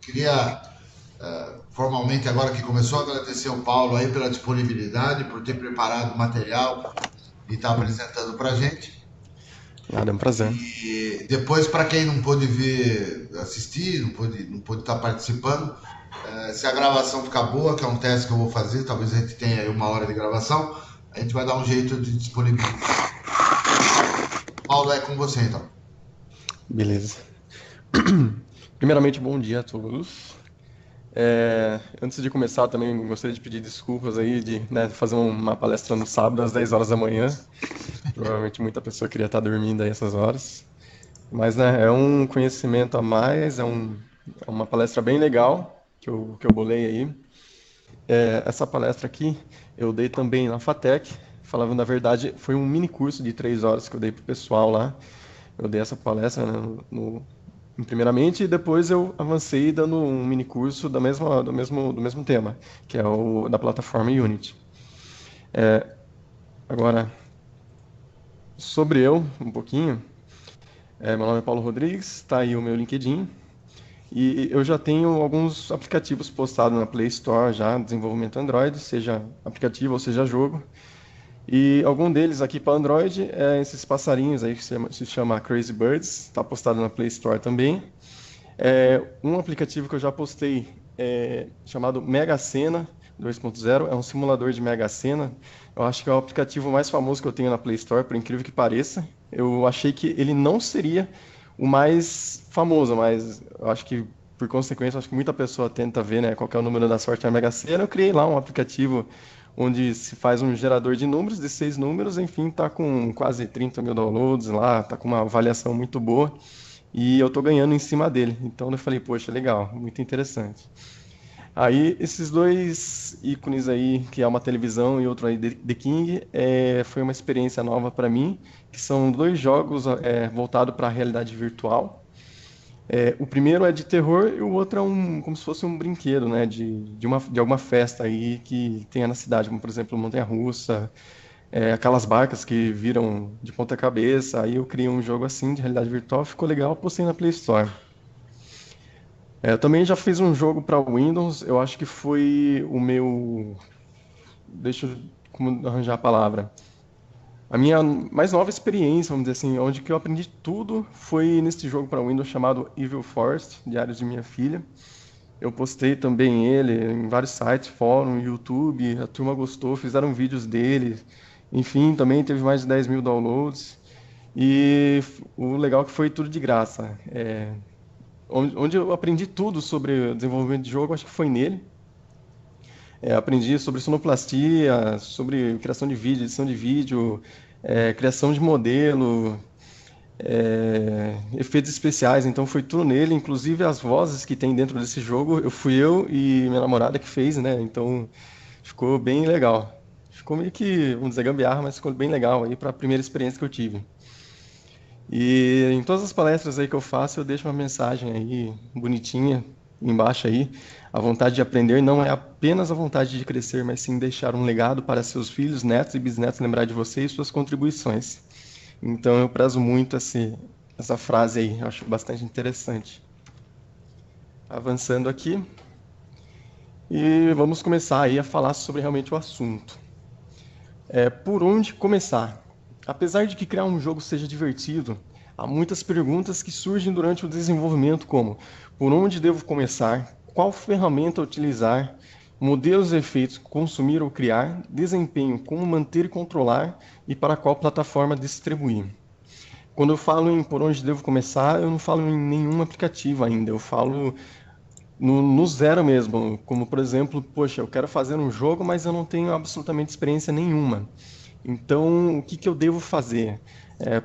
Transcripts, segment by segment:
Queria formalmente, agora que começou, agradecer ao Paulo aí pela disponibilidade, por ter preparado o material e estar apresentando para a gente. Nada, é um prazer. E depois, para quem não pôde vir assistir, não pôde estar participando, se a gravação ficar boa, que é um teste que eu vou fazer, talvez a gente tenha aí 1 hora de gravação, a gente vai dar um jeito de disponibilizar. Paulo, é com você então. Beleza. Primeiramente, bom dia a todos. Antes de começar, também gostaria de pedir desculpas aí de, né, fazer uma palestra no sábado às 10 horas da manhã. Provavelmente muita pessoa queria estar dormindo aí essas horas. Mas, né, é um conhecimento a mais, é uma palestra bem legal que eu bolei aí. Essa palestra aqui eu dei também na FATEC. Falando na verdade, foi um mini curso de 3 horas que eu dei pro pessoal lá. Eu dei essa palestra, né, primeiramente, e depois eu avancei dando um mini curso do mesmo tema, que é o da plataforma Unity. Agora, sobre eu, um pouquinho, meu nome é Paulo Rodrigues, está aí o meu LinkedIn, e eu já tenho alguns aplicativos postados na Play Store já, desenvolvimento Android, seja aplicativo ou seja jogo. E algum deles aqui para Android é esses passarinhos aí que se chama Crazy Birds, está postado na Play Store também. Um aplicativo que eu já postei chamado Mega Sena 2.0, é um simulador de Mega Sena. Eu acho que é o aplicativo mais famoso que eu tenho na Play Store, por incrível que pareça. Eu achei que ele não seria o mais famoso, mas eu acho que, por consequência, acho que muita pessoa tenta ver, né, qual que é o número da sorte na Mega Sena. Eu criei lá um aplicativo onde se faz um gerador de números, de 6 números, enfim, tá com quase 30 mil downloads lá, tá com uma avaliação muito boa. E eu tô ganhando em cima dele. Então eu falei, poxa, legal, muito interessante. Aí esses dois ícones aí, que é uma televisão e outro aí, The King, foi uma experiência nova para mim, que são dois jogos voltados para a realidade virtual. O primeiro é de terror e o outro é como se fosse um brinquedo, né, de alguma festa aí que tenha na cidade, como por exemplo montanha-russa, aquelas barcas que viram de ponta cabeça. Aí eu criei um jogo assim de realidade virtual, ficou legal, postei na Play Store. Eu também já fiz um jogo para Windows, eu acho que foi o meu. Deixa eu como arranjar a palavra. A minha mais nova experiência, vamos dizer assim, onde que eu aprendi tudo foi nesse jogo para Windows chamado Evil Forest, Diários de Minha Filha. Eu postei também ele em vários sites, fórum, YouTube, a turma gostou, fizeram vídeos dele. Enfim, também teve mais de 10 mil downloads. E o legal é que foi tudo de graça. Onde eu aprendi tudo sobre o desenvolvimento de jogo, acho que foi nele. Aprendi sobre sonoplastia, sobre criação de vídeo, edição de vídeo, criação de modelo, efeitos especiais, então foi tudo nele, inclusive as vozes que tem dentro desse jogo, fui eu e minha namorada que fez, né? Então ficou bem legal. Ficou meio que, vamos dizer, gambiarra, mas ficou bem legal aí para a primeira experiência que eu tive. E em todas as palestras aí que eu faço, eu deixo uma mensagem aí bonitinha embaixo aí. A vontade de aprender não é apenas a vontade de crescer, mas sim deixar um legado para seus filhos, netos e bisnetos lembrar de você e suas contribuições. Então eu prezo muito essa frase aí, eu acho bastante interessante. Avançando aqui, e vamos começar aí a falar sobre realmente o assunto. Por onde começar? Apesar de que criar um jogo seja divertido, há muitas perguntas que surgem durante o desenvolvimento, como por onde devo começar, qual ferramenta utilizar, modelos e efeitos consumir ou criar, desempenho como manter e controlar e para qual plataforma distribuir. Quando eu falo em por onde devo começar, eu não falo em nenhum aplicativo ainda, eu falo no zero mesmo, como por exemplo, poxa, eu quero fazer um jogo, mas eu não tenho absolutamente experiência nenhuma. Então, o que que eu devo fazer? É,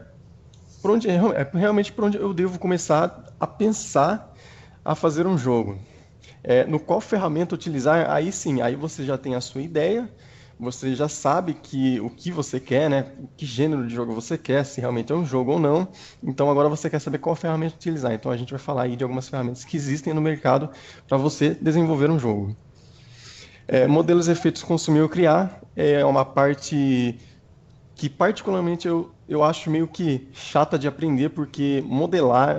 realmente por onde eu devo começar a pensar a fazer um jogo. No qual ferramenta utilizar, aí sim, aí você já tem a sua ideia, você já sabe o que você quer, né? Que gênero de jogo você quer, se realmente é um jogo ou não. Então agora você quer saber qual ferramenta utilizar. Então a gente vai falar aí de algumas ferramentas que existem no mercado para você desenvolver um jogo. Modelos e efeitos consumir ou criar é uma parte que particularmente eu acho meio que chata de aprender, porque modelar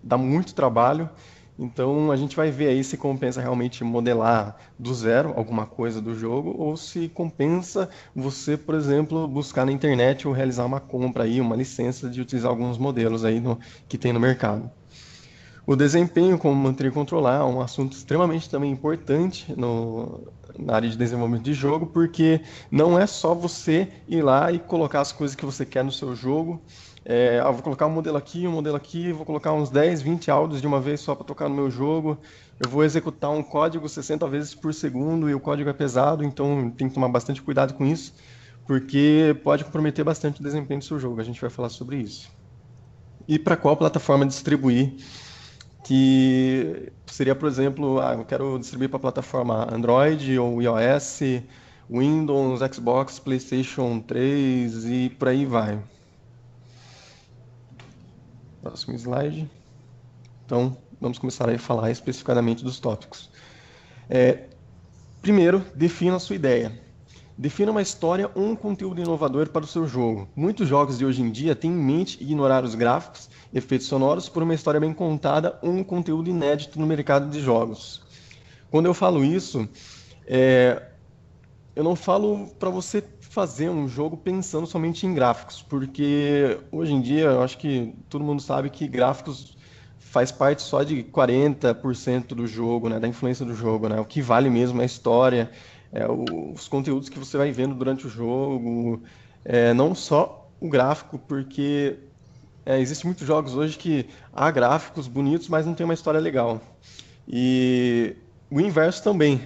dá muito trabalho Então a gente vai ver aí se compensa realmente modelar do zero alguma coisa do jogo ou se compensa você, por exemplo, buscar na internet ou realizar uma compra aí, uma licença de utilizar alguns modelos aí que tem no mercado. O desempenho, como manter e controlar, é um assunto extremamente também importante na área de desenvolvimento de jogo, porque não é só você ir lá e colocar as coisas que você quer no seu jogo. Vou colocar um modelo aqui, vou colocar uns 10, 20 áudios de uma vez só para tocar no meu jogo. Eu vou executar um código 60 vezes por segundo e o código é pesado, então tem que tomar bastante cuidado com isso, porque pode comprometer bastante o desempenho do seu jogo. A gente vai falar sobre isso. E para qual plataforma distribuir? Que seria, por exemplo, eu quero distribuir para a plataforma Android ou iOS, Windows, Xbox, PlayStation 3 e por aí vai. Próximo slide. Então, vamos começar a falar especificadamente dos tópicos. Primeiro, defina a sua ideia. Defina uma história ou um conteúdo inovador para o seu jogo. Muitos jogos de hoje em dia têm em mente ignorar os gráficos, efeitos sonoros por uma história bem contada ou um conteúdo inédito no mercado de jogos. Quando eu falo isso, eu não falo para você fazer um jogo pensando somente em gráficos, porque hoje em dia eu acho que todo mundo sabe que gráficos faz parte só de 40% do jogo, né, da influência do jogo, né? O que vale mesmo é a história, os conteúdos que você vai vendo durante o jogo, não só o gráfico, porque existem muitos jogos hoje que há gráficos bonitos, mas não tem uma história legal. E o inverso também.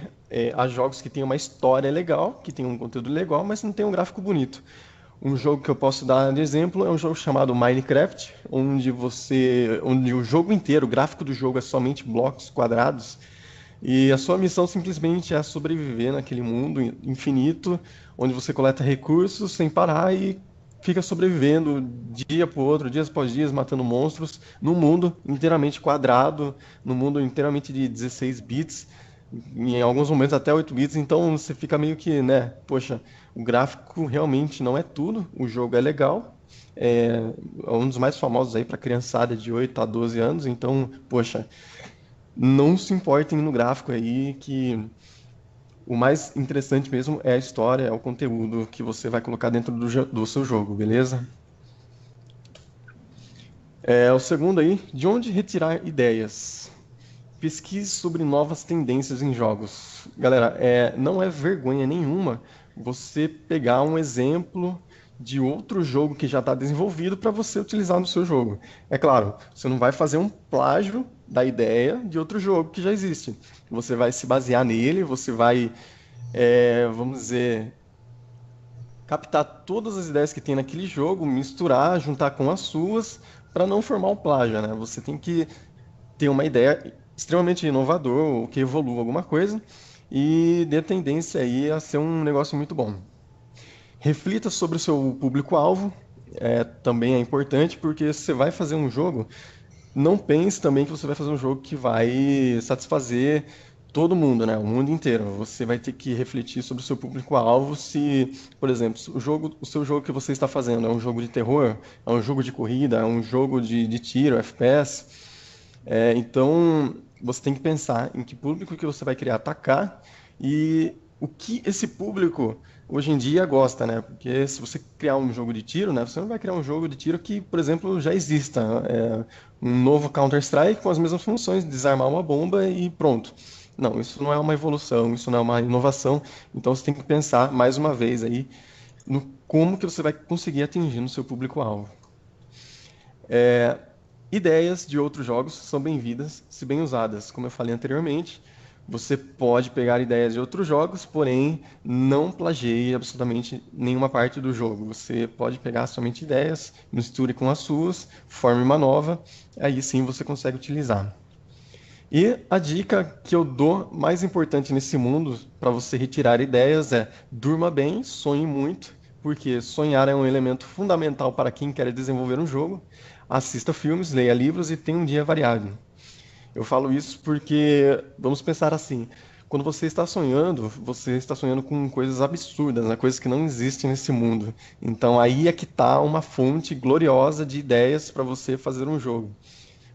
Há jogos que têm uma história legal, que tem um conteúdo legal, mas não tem um gráfico bonito. Um jogo que eu posso dar de exemplo é um jogo chamado Minecraft, onde o jogo inteiro, o gráfico do jogo é somente blocos quadrados, e a sua missão simplesmente é sobreviver naquele mundo infinito, onde você coleta recursos sem parar e fica sobrevivendo dia por outro, dias após dias, matando monstros, num mundo inteiramente quadrado, num mundo inteiramente de 16 bits, em alguns momentos até 8 bits, então você fica meio que, né, poxa, o gráfico realmente não é tudo, o jogo é legal, é um dos mais famosos aí para criançada de 8 a 12 anos, então, poxa, não se importem no gráfico aí, que o mais interessante mesmo é a história, é o conteúdo que você vai colocar dentro do seu jogo, beleza? O segundo aí, de onde retirar ideias? Pesquise sobre novas tendências em jogos. Galera, não é vergonha nenhuma você pegar um exemplo de outro jogo que já está desenvolvido para você utilizar no seu jogo. É claro, você não vai fazer um plágio da ideia de outro jogo que já existe. Você vai se basear nele, você vai, vamos dizer, captar todas as ideias que tem naquele jogo, misturar, juntar com as suas, para não formar um plágio, né? Você tem que ter uma ideia extremamente inovador, ou que evolua alguma coisa, e dê tendência aí a ser um negócio muito bom. Reflita sobre o seu público-alvo, também é importante, porque se você vai fazer um jogo, não pense também que você vai fazer um jogo que vai satisfazer todo mundo, né? O mundo inteiro. Você vai ter que refletir sobre o seu público-alvo. Se, por exemplo, o seu jogo que você está fazendo é um jogo de terror, é um jogo de corrida, é um jogo de tiro, FPS. Então, você tem que pensar em que público que você vai querer atacar e o que esse público hoje em dia gosta, né? Porque se você criar um jogo de tiro, né? Você não vai criar um jogo de tiro que, por exemplo, já exista. Um novo Counter-Strike com as mesmas funções, desarmar uma bomba e pronto. Não, isso não é uma evolução, isso não é uma inovação. Então você tem que pensar mais uma vez aí no como que você vai conseguir atingir no seu público-alvo. Ideias de outros jogos são bem-vindas se bem usadas. Como eu falei anteriormente, você pode pegar ideias de outros jogos, porém não plagie absolutamente nenhuma parte do jogo. Você pode pegar somente ideias, misture com as suas, forme uma nova, aí sim você consegue utilizar. E a dica que eu dou mais importante nesse mundo para você retirar ideias é: durma bem, sonhe muito, porque sonhar é um elemento fundamental para quem quer desenvolver um jogo. Assista filmes, leia livros e tenha um dia variado. Eu falo isso porque, vamos pensar assim, quando você está sonhando com coisas absurdas, né? Coisas que não existem nesse mundo. Então aí é que está uma fonte gloriosa de ideias para você fazer um jogo.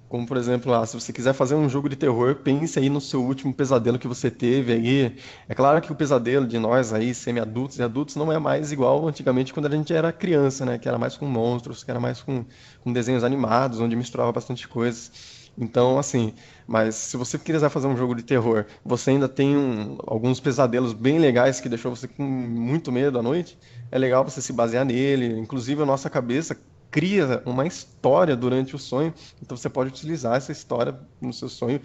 Como, por exemplo, se você quiser fazer um jogo de terror, pense aí no seu último pesadelo que você teve aí. É claro que o pesadelo de nós aí, semi-adultos e adultos, não é mais igual antigamente quando a gente era criança, né? Que era mais com monstros, que era mais com desenhos animados, onde misturava bastante coisas. Então, assim, mas se você quiser fazer um jogo de terror, você ainda tem alguns pesadelos bem legais que deixou você com muito medo à noite, é legal você se basear nele. Inclusive, a nossa cabeça cria uma história durante o sonho, então você pode utilizar essa história no seu sonho,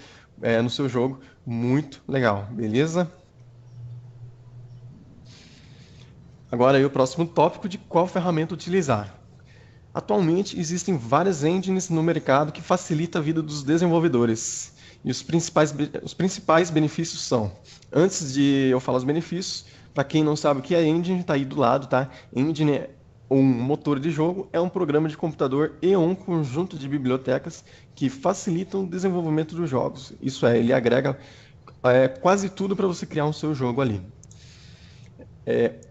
no seu jogo. Muito legal, beleza? Agora aí o próximo tópico de qual ferramenta utilizar. Atualmente existem várias engines no mercado que facilitam a vida dos desenvolvedores. E os principais benefícios são, antes de eu falar os benefícios, para quem não sabe o que é engine, está aí do lado, tá? Engine é um motor de jogo, é um programa de computador e um conjunto de bibliotecas que facilitam o desenvolvimento dos jogos. Isso é, ele agrega quase tudo para você criar um seu jogo ali.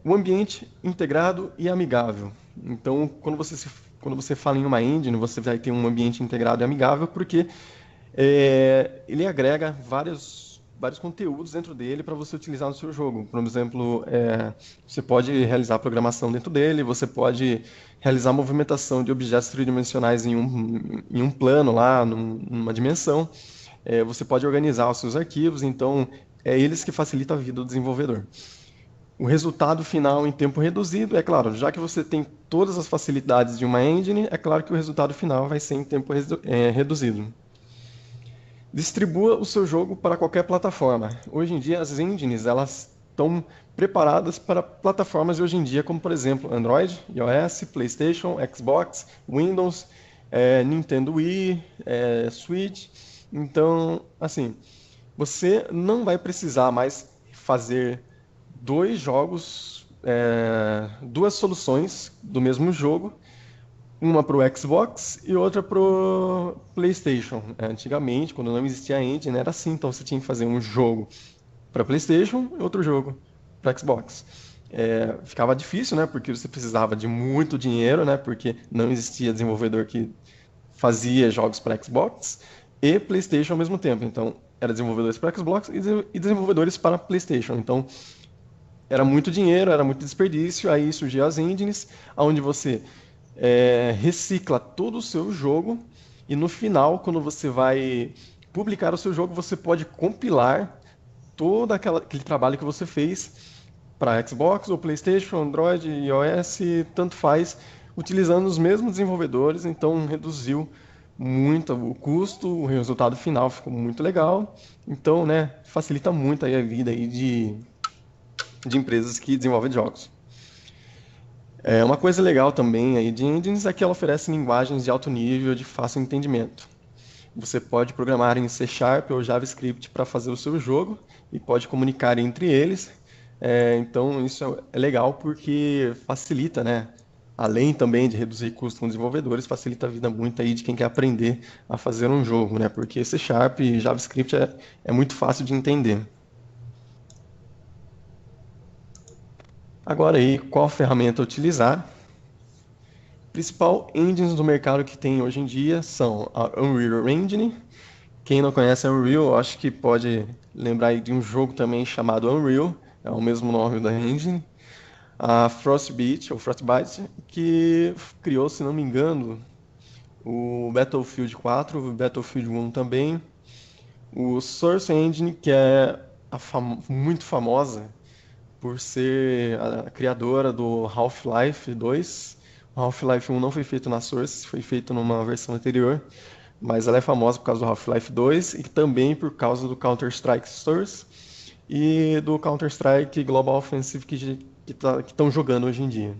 O ambiente integrado e amigável. Então, quando você fala em uma engine, você vai ter um ambiente integrado e amigável, porque ele agrega vários conteúdos dentro dele para você utilizar no seu jogo. Por exemplo, você pode realizar programação dentro dele, você pode realizar movimentação de objetos tridimensionais em um plano lá, numa dimensão. Você pode organizar os seus arquivos, então é eles que facilitam a vida do desenvolvedor. O resultado final em tempo reduzido, é claro, já que você tem todas as facilidades de uma engine, é claro que o resultado final vai ser em tempo reduzido. Distribua o seu jogo para qualquer plataforma. Hoje em dia, as engines elas estão preparadas para plataformas de hoje em dia, como por exemplo Android, iOS, PlayStation, Xbox, Windows, Nintendo Wii, Switch. Então, assim, você não vai precisar mais fazer duas soluções do mesmo jogo, uma para o Xbox e outra para o PlayStation. Antigamente, quando não existia a engine, era assim, então você tinha que fazer um jogo para PlayStation e outro jogo para Xbox. Ficava difícil, né? Porque você precisava de muito dinheiro, né? Porque não existia desenvolvedor que fazia jogos para Xbox e PlayStation ao mesmo tempo. Então, era desenvolvedores para Xbox e desenvolvedores para PlayStation. Então, era muito dinheiro, era muito desperdício. Aí surgiu as engines, onde você recicla todo o seu jogo e no final, quando você vai publicar o seu jogo, você pode compilar todo aquele trabalho que você fez para Xbox ou PlayStation, Android, iOS, tanto faz, utilizando os mesmos desenvolvedores, então reduziu muito o custo, o resultado final ficou muito legal, então, né, facilita muito aí a vida aí de empresas que desenvolvem jogos. Uma coisa legal também aí de engines é que ela oferece linguagens de alto nível de fácil entendimento. Você pode programar em C# ou JavaScript para fazer o seu jogo e pode comunicar entre eles. Então isso é legal porque facilita, né? Além também de reduzir custos com desenvolvedores, facilita a vida muito aí de quem quer aprender a fazer um jogo, né? Porque C# e JavaScript é muito fácil de entender. Agora aí, qual ferramenta utilizar? Principal engines do mercado que tem hoje em dia são a Unreal Engine. Quem não conhece a Unreal, acho que pode lembrar aí de um jogo também chamado Unreal, é o mesmo nome da engine. A Frostbite, que criou, se não me engano, o Battlefield 4, o Battlefield 1 também. O Source Engine, que é muito famosa por ser a criadora do Half-Life 2. O Half-Life 1 não foi feito na Source, foi feito numa versão anterior, mas ela é famosa por causa do Half-Life 2 e também por causa do Counter-Strike Source e do Counter-Strike Global Offensive que estão jogando hoje em dia.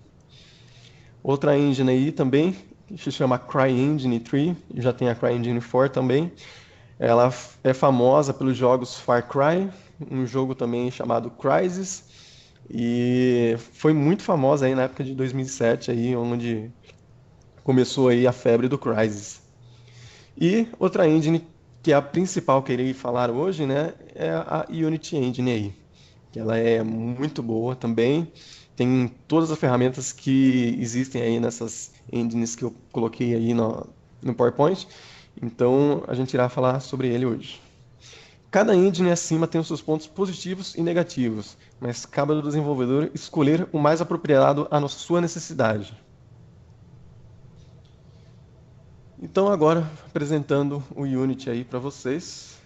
Outra engine aí também, que se chama CryEngine 3, já tem a CryEngine 4 também. Ela é famosa pelos jogos Far Cry, um jogo também chamado Crysis, e foi muito famosa aí na época de 2007, aí, onde começou aí a febre do Crysis. E outra engine, que é a principal que eu irei falar hoje, né, é a Unity Engine aí, que ela é muito boa também, tem todas as ferramentas que existem aí nessas engines que eu coloquei aí no PowerPoint, Então, a gente irá falar sobre ele hoje. Cada engine acima tem os seus pontos positivos e negativos, mas cabe ao desenvolvedor escolher o mais apropriado à sua necessidade. Então, agora, apresentando o Unity aí para vocês.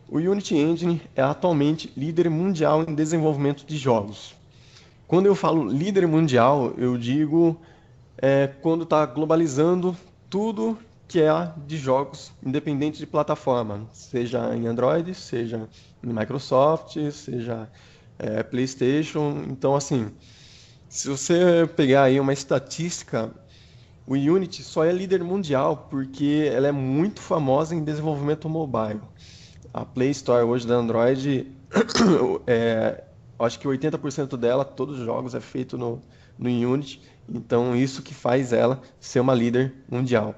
O Unity Engine é atualmente líder mundial em desenvolvimento de jogos. Quando eu falo líder mundial, eu digo quando está globalizando tudo que é de jogos, independente de plataforma, seja em Android, seja em Microsoft, seja PlayStation. Então, assim, se você pegar aí uma estatística, o Unity só é líder mundial porque ela é muito famosa em desenvolvimento mobile. A Play Store hoje da Android, acho que 80% dela, todos os jogos, é feito no Unity. Então, isso que faz ela ser uma líder mundial.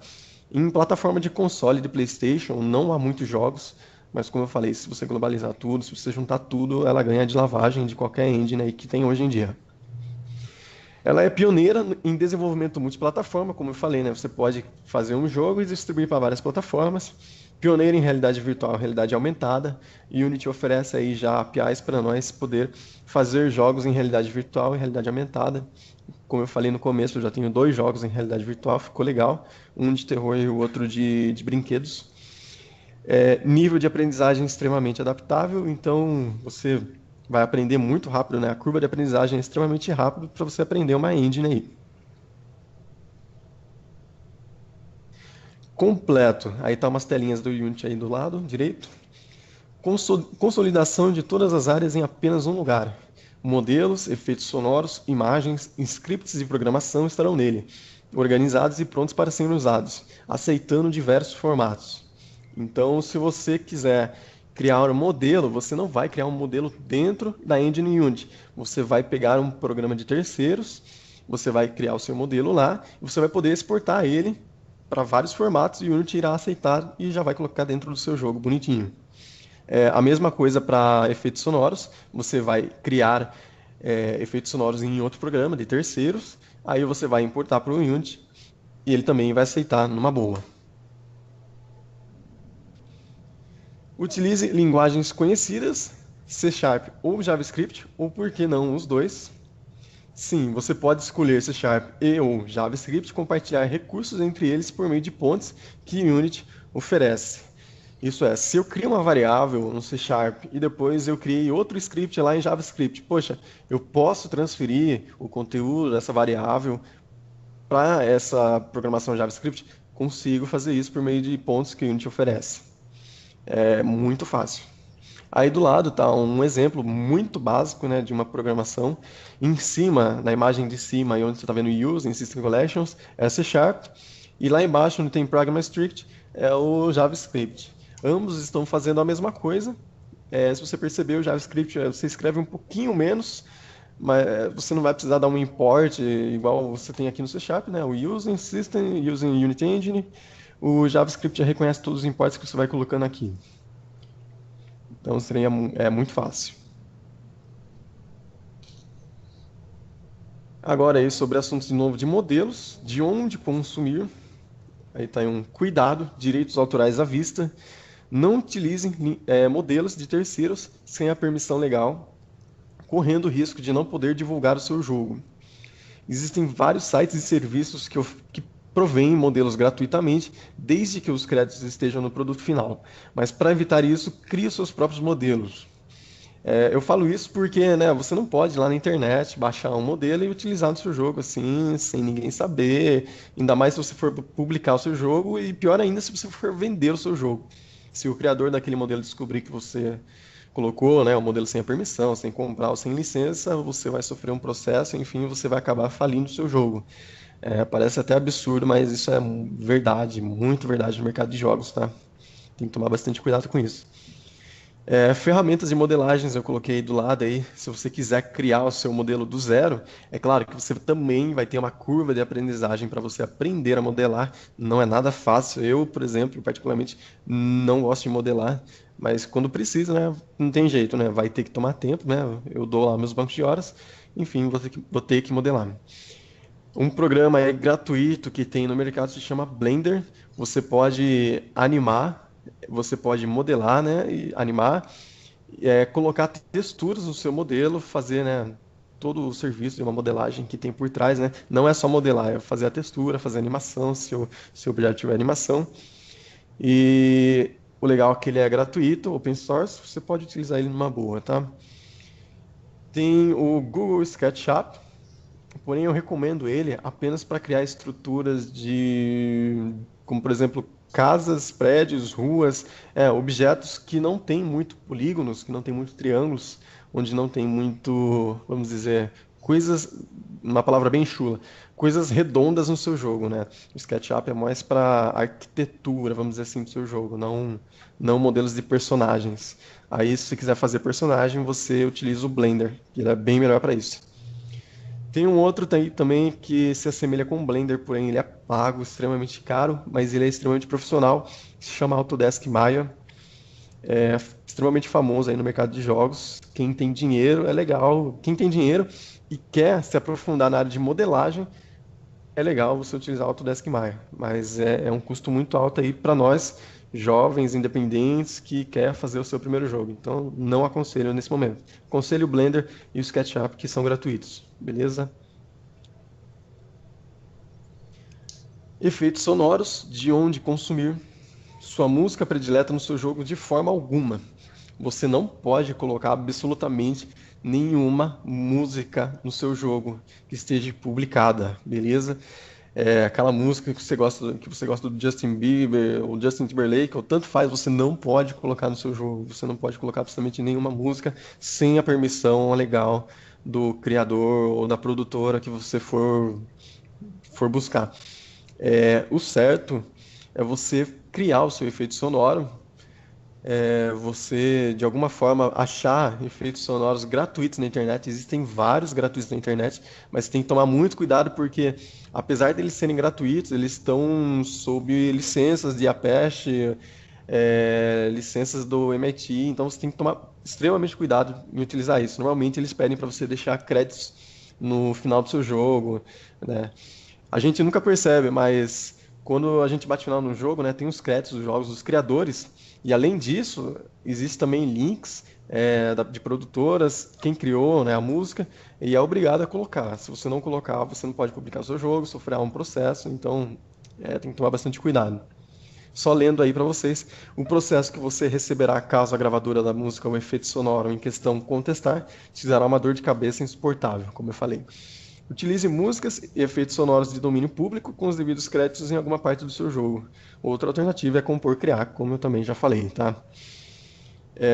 Em plataforma de console de PlayStation, não há muitos jogos, mas como eu falei, se você globalizar tudo, se você juntar tudo, ela ganha de lavagem de qualquer engine aí que tem hoje em dia. Ela é pioneira em desenvolvimento multiplataforma, como eu falei, né? Você pode fazer um jogo e distribuir para várias plataformas. Pioneira em realidade virtual, realidade aumentada. E Unity oferece aí já APIs para nós poder fazer jogos em realidade virtual e realidade aumentada. Como eu falei no começo, eu já tenho 2 jogos em realidade virtual, ficou legal. Um de terror e o outro de brinquedos. Nível de aprendizagem extremamente adaptável, então você vai aprender muito rápido, né? A curva de aprendizagem é extremamente rápida para você aprender uma engine aí. Completo. Aí tá umas telinhas do Unity aí do lado direito. Consolidação de todas as áreas em apenas um lugar. Modelos, efeitos sonoros, imagens, scripts de programação estarão nele, organizados e prontos para serem usados, aceitando diversos formatos. Então, se você quiser criar um modelo, você não vai criar um modelo dentro da engine Unity. Você vai pegar um programa de terceiros, você vai criar o seu modelo lá, e você vai poder exportar ele para vários formatos e o Unity irá aceitar e já vai colocar dentro do seu jogo bonitinho. A mesma coisa para efeitos sonoros, você vai criar efeitos sonoros em outro programa de terceiros, aí você vai importar para o Unity e ele também vai aceitar numa boa. Utilize linguagens conhecidas, C# ou JavaScript, ou por que não os dois. Sim, você pode escolher C# e ou JavaScript e compartilhar recursos entre eles por meio de pontes que Unity oferece. Isso é, se eu crio uma variável no C# e depois eu criei outro script lá em JavaScript, poxa, eu posso transferir o conteúdo dessa variável para essa programação JavaScript? Consigo fazer isso por meio de pontos que o Unity oferece. É muito fácil. Aí do lado está um exemplo muito básico, né, de uma programação. Em cima, na imagem de cima, aí onde você está vendo Use em System Collections, é C#. E lá embaixo, onde tem Program Strict, é o JavaScript. Ambos estão fazendo a mesma coisa. Se você perceber, o JavaScript você escreve um pouquinho menos, mas você não vai precisar dar um import igual você tem aqui no C#, né? O Use em System, Use em Unity Engine. O JavaScript já reconhece todos os imports que você vai colocando aqui. Então seria muito fácil. Agora aí sobre assuntos de novo de modelos, de onde consumir. Aí está um cuidado, direitos autorais à vista. Não utilizem modelos de terceiros sem a permissão legal, correndo o risco de não poder divulgar o seu jogo. Existem vários sites e serviços que provém modelos gratuitamente, desde que os créditos estejam no produto final. Mas para evitar isso, crie os seus próprios modelos. Eu falo isso porque, né, você não pode ir lá na internet baixar um modelo e utilizar no seu jogo assim, sem ninguém saber. Ainda mais se você for publicar o seu jogo e pior ainda se você for vender o seu jogo. Se o criador daquele modelo descobrir que você colocou, né, o modelo sem a permissão, sem comprar ou sem licença, você vai sofrer um processo, enfim, você vai acabar falindo o seu jogo. Parece até absurdo, mas isso é verdade, muito verdade no mercado de jogos, tá? Tem que tomar bastante cuidado com isso. Ferramentas de modelagens eu coloquei do lado aí, se você quiser criar o seu modelo do zero, é claro que você também vai ter uma curva de aprendizagem para você aprender a modelar, não é nada fácil. Eu, por exemplo, particularmente não gosto de modelar, mas quando precisa, né, não tem jeito, né, vai ter que tomar tempo, né, eu dou lá meus bancos de horas, enfim, vou ter que modelar. Um programa gratuito que tem no mercado se chama Blender. Você pode animar, você pode modelar, né, e animar, colocar texturas no seu modelo, fazer, né, todo o serviço de uma modelagem que tem por trás, né? Não é só modelar, é fazer a textura, fazer a animação, se o objeto tiver animação. E o legal é que ele é gratuito, open source, você pode utilizar ele numa boa, tá? Tem o Google SketchUp, porém eu recomendo ele apenas para criar estruturas como por exemplo, casas, prédios, ruas, objetos que não têm muito polígonos, que não tem muito triângulos, onde não tem muito, vamos dizer, coisas, uma palavra bem chula, coisas redondas no seu jogo, né? O SketchUp é mais para arquitetura, vamos dizer assim, do seu jogo, não modelos de personagens. Aí, se você quiser fazer personagem, você utiliza o Blender, que ele é bem melhor para isso. Tem um outro também que se assemelha com o Blender, porém ele é pago, extremamente caro, mas ele é extremamente profissional, se chama Autodesk Maya, é extremamente famoso aí no mercado de jogos. Quem tem dinheiro é legal, quem tem dinheiro e quer se aprofundar na área de modelagem, é legal você utilizar o Autodesk Maya, mas é um custo muito alto aí para nós, jovens, independentes, que quer fazer o seu primeiro jogo. Então, não aconselho nesse momento. Aconselho o Blender e o SketchUp, que são gratuitos, beleza? Efeitos sonoros, de onde consumir sua música predileta no seu jogo de forma alguma. Você não pode colocar absolutamente nenhuma música no seu jogo que esteja publicada, beleza? Aquela música que você gosta do Justin Bieber ou Justin Timberlake, ou tanto faz, você não pode colocar no seu jogo. Você não pode colocar absolutamente nenhuma música sem a permissão legal do criador ou da produtora que você for buscar. O certo é você criar o seu efeito sonoro, você de alguma forma achar efeitos sonoros gratuitos na internet. Existem vários gratuitos na internet, mas tem que tomar muito cuidado porque, apesar deles serem gratuitos, eles estão sob licenças de Apache, licenças do MIT, então você tem que tomar extremamente cuidado em utilizar isso. Normalmente eles pedem para você deixar créditos no final do seu jogo, né? A gente nunca percebe, mas quando a gente bate final no jogo, né, tem os créditos dos jogos dos criadores, e além disso, existe também links de produtoras, quem criou, né, a música, e é obrigado a colocar. Se você não colocar, você não pode publicar o seu jogo, sofrerá um processo, então tem que tomar bastante cuidado. Só lendo aí para vocês, o processo que você receberá caso a gravadora da música ou efeito sonoro em questão contestar, te dará uma dor de cabeça insuportável, como eu falei. Utilize músicas e efeitos sonoros de domínio público com os devidos créditos em alguma parte do seu jogo. Outra alternativa é compor criar, como eu também já falei, tá?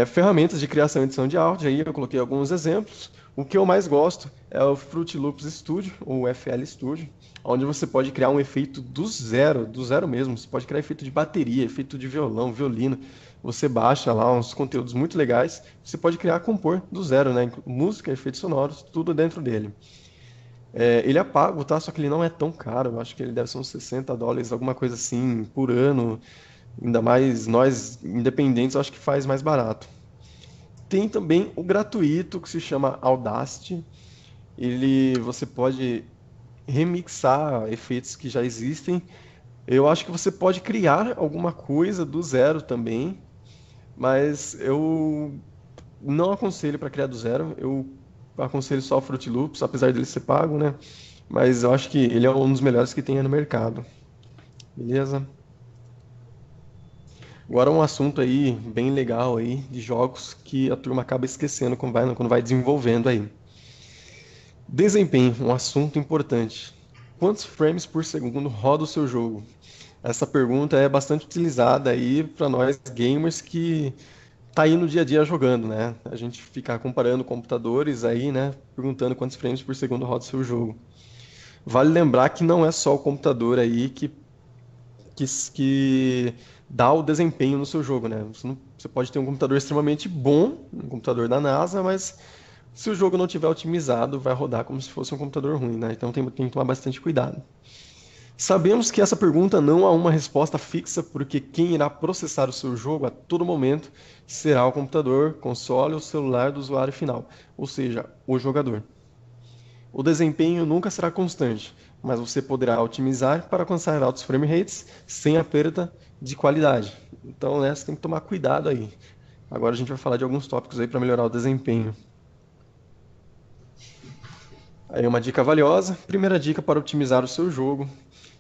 Ferramentas de criação e edição de áudio, aí eu coloquei alguns exemplos. O que eu mais gosto é o Fruity Loops Studio, ou FL Studio, onde você pode criar um efeito do zero mesmo. Você pode criar efeito de bateria, efeito de violão, violino. Você baixa lá uns conteúdos muito legais. Você pode criar, compor do zero, né? Música, efeitos sonoros, tudo dentro dele. Ele é pago, tá? Só que ele não é tão caro. Eu acho que ele deve ser uns $60, alguma coisa assim, por ano. Ainda mais nós, independentes, eu acho que faz mais barato. Tem também o gratuito, que se chama Audacity. Você pode remixar efeitos que já existem. Eu acho que você pode criar alguma coisa do zero também, mas eu não aconselho para criar do zero. Eu aconselho só o Fruity Loops, apesar dele ser pago, né? Mas eu acho que ele é um dos melhores que tem no mercado. Beleza? Agora um assunto aí bem legal aí de jogos que a turma acaba esquecendo quando vai desenvolvendo aí. Desempenho, um assunto importante. Quantos frames por segundo roda o seu jogo? Essa pergunta é bastante utilizada aí para nós gamers que tá aí no dia a dia jogando, né? A gente fica comparando computadores aí, né? Perguntando quantos frames por segundo roda o seu jogo. Vale lembrar que não é só o computador aí que dá o desempenho no seu jogo, né? Você pode ter um computador extremamente bom, um computador da NASA, mas se o jogo não tiver otimizado, vai rodar como se fosse um computador ruim, né? Então tem que tomar bastante cuidado. Sabemos que essa pergunta não há uma resposta fixa, porque quem irá processar o seu jogo a todo momento será o computador, console ou celular do usuário final, ou seja, o jogador. O desempenho nunca será constante, mas você poderá otimizar para alcançar altos frame rates sem a perda de qualidade. Então, né, você tem que tomar cuidado aí. Agora a gente vai falar de alguns tópicos aí para melhorar o desempenho. Aí uma dica valiosa. Primeira dica para otimizar o seu jogo.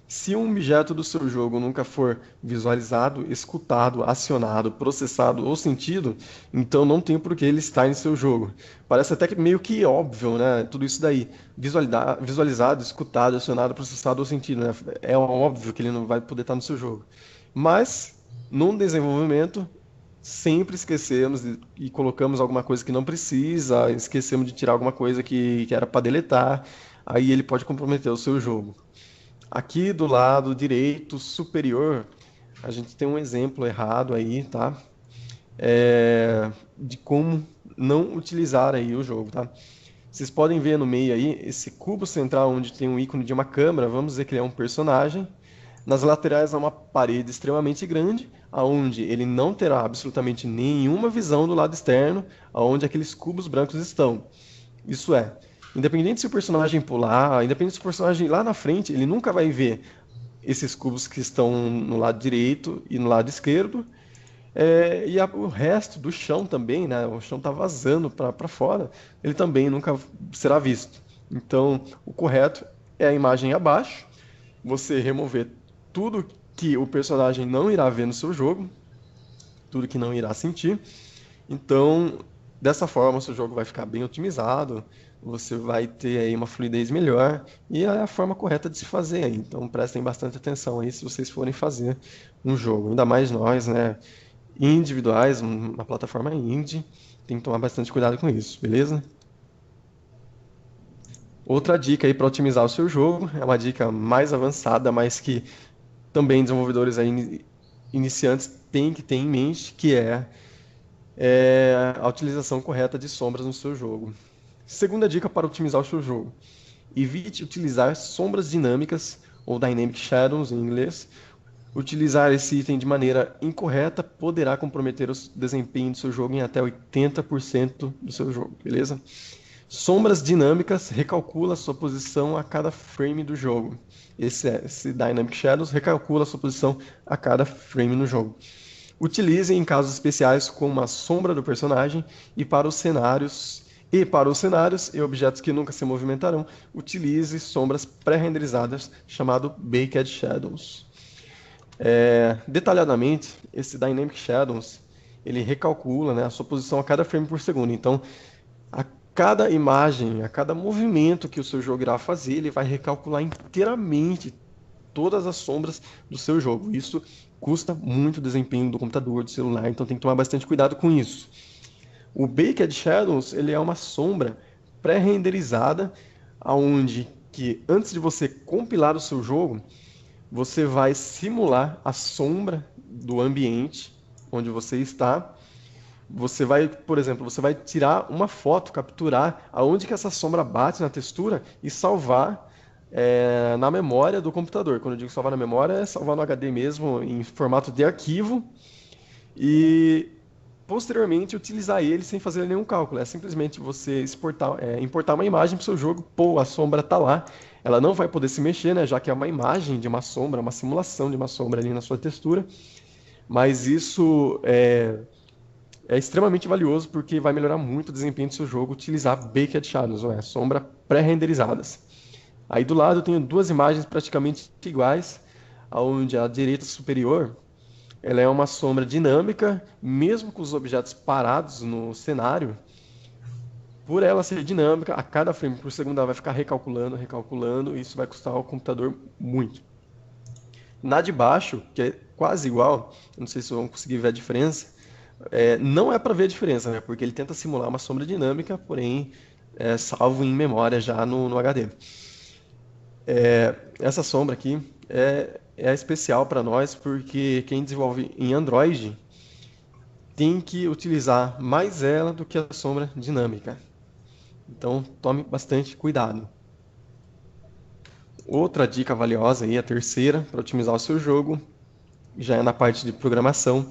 Se um objeto do seu jogo nunca for visualizado, escutado, acionado, processado ou sentido, então não tem por que ele estar em seu jogo. Parece até que meio que óbvio, né? Tudo isso daí. Visualizado, escutado, acionado, processado ou sentido, né? É óbvio que ele não vai poder estar no seu jogo. Mas, num desenvolvimento, sempre esquecemos e colocamos alguma coisa que não precisa, esquecemos de tirar alguma coisa que era para deletar, aí ele pode comprometer o seu jogo. Aqui do lado direito superior, a gente tem um exemplo errado aí, tá? De como não utilizar aí o jogo, tá? Vocês podem ver no meio aí, esse cubo central onde tem um ícone de uma câmera, vamos dizer que ele é um personagem. Nas laterais há uma parede extremamente grande, aonde ele não terá absolutamente nenhuma visão do lado externo, aonde aqueles cubos brancos estão. Isso é, independente se o personagem pular, independente se o personagem ir lá na frente, ele nunca vai ver esses cubos que estão no lado direito e no lado esquerdo. O resto do chão também, né? O chão está vazando para fora, ele também nunca será visto. Então, o correto é a imagem abaixo, você remover tudo que o personagem não irá ver no seu jogo, tudo que não irá sentir. Então, dessa forma, o seu jogo vai ficar bem otimizado, você vai ter aí uma fluidez melhor e é a forma correta de se fazer aí. Então, prestem bastante atenção aí se vocês forem fazer um jogo. Ainda mais nós, né, individuais, uma plataforma indie, tem que tomar bastante cuidado com isso, beleza? Outra dica aí para otimizar o seu jogo, é uma dica mais avançada, mas que também desenvolvedores aí iniciantes têm que ter em mente, que é a utilização correta de sombras no seu jogo. Segunda dica para otimizar o seu jogo: evite utilizar sombras dinâmicas, ou Dynamic Shadows em inglês. Utilizar esse item de maneira incorreta poderá comprometer o desempenho do seu jogo em até 80% do seu jogo, beleza? Sombras dinâmicas recalcula sua posição a cada frame do jogo. Esse Dynamic Shadows recalcula sua posição a cada frame no jogo. Utilize em casos especiais como a sombra do personagem e para os cenários e objetos que nunca se movimentarão, utilize sombras pré-renderizadas chamado Baked Shadows. Detalhadamente, esse Dynamic Shadows ele recalcula, né, a sua posição a cada frame por segundo. Então, a cada imagem, a cada movimento que o seu jogo irá fazer, ele vai recalcular inteiramente todas as sombras do seu jogo. Isso custa muito o desempenho do computador, do celular, então tem que tomar bastante cuidado com isso. O Baked Shadows ele é uma sombra pré-renderizada, onde que antes de você compilar o seu jogo, você vai simular a sombra do ambiente onde você está. Você vai, por exemplo, você vai tirar uma foto, capturar aonde que essa sombra bate na textura e salvar na memória do computador. Quando eu digo salvar na memória, é salvar no HD mesmo, em formato de arquivo. E posteriormente utilizar ele sem fazer nenhum cálculo. É simplesmente você importar uma imagem para o seu jogo, pô, a sombra está lá. Ela não vai poder se mexer, né, já que é uma imagem de uma sombra, uma simulação de uma sombra ali na sua textura. Mas isso é extremamente valioso porque vai melhorar muito o desempenho do seu jogo utilizar Baked Shadows, ou sombra pré-renderizadas. Aí do lado eu tenho duas imagens praticamente iguais, onde a direita superior ela é uma sombra dinâmica, mesmo com os objetos parados no cenário. Por ela ser dinâmica, a cada frame por segundo ela vai ficar recalculando, e isso vai custar ao computador muito. Na de baixo, que é quase igual, não sei se vocês vão conseguir ver a diferença, não é para ver a diferença, né? Porque ele tenta simular uma sombra dinâmica, porém salvo em memória já no HD. Essa sombra aqui é especial para nós porque quem desenvolve em Android tem que utilizar mais ela do que a sombra dinâmica. Então tome bastante cuidado. Outra dica valiosa, aí, a terceira, para otimizar o seu jogo, já é na parte de programação.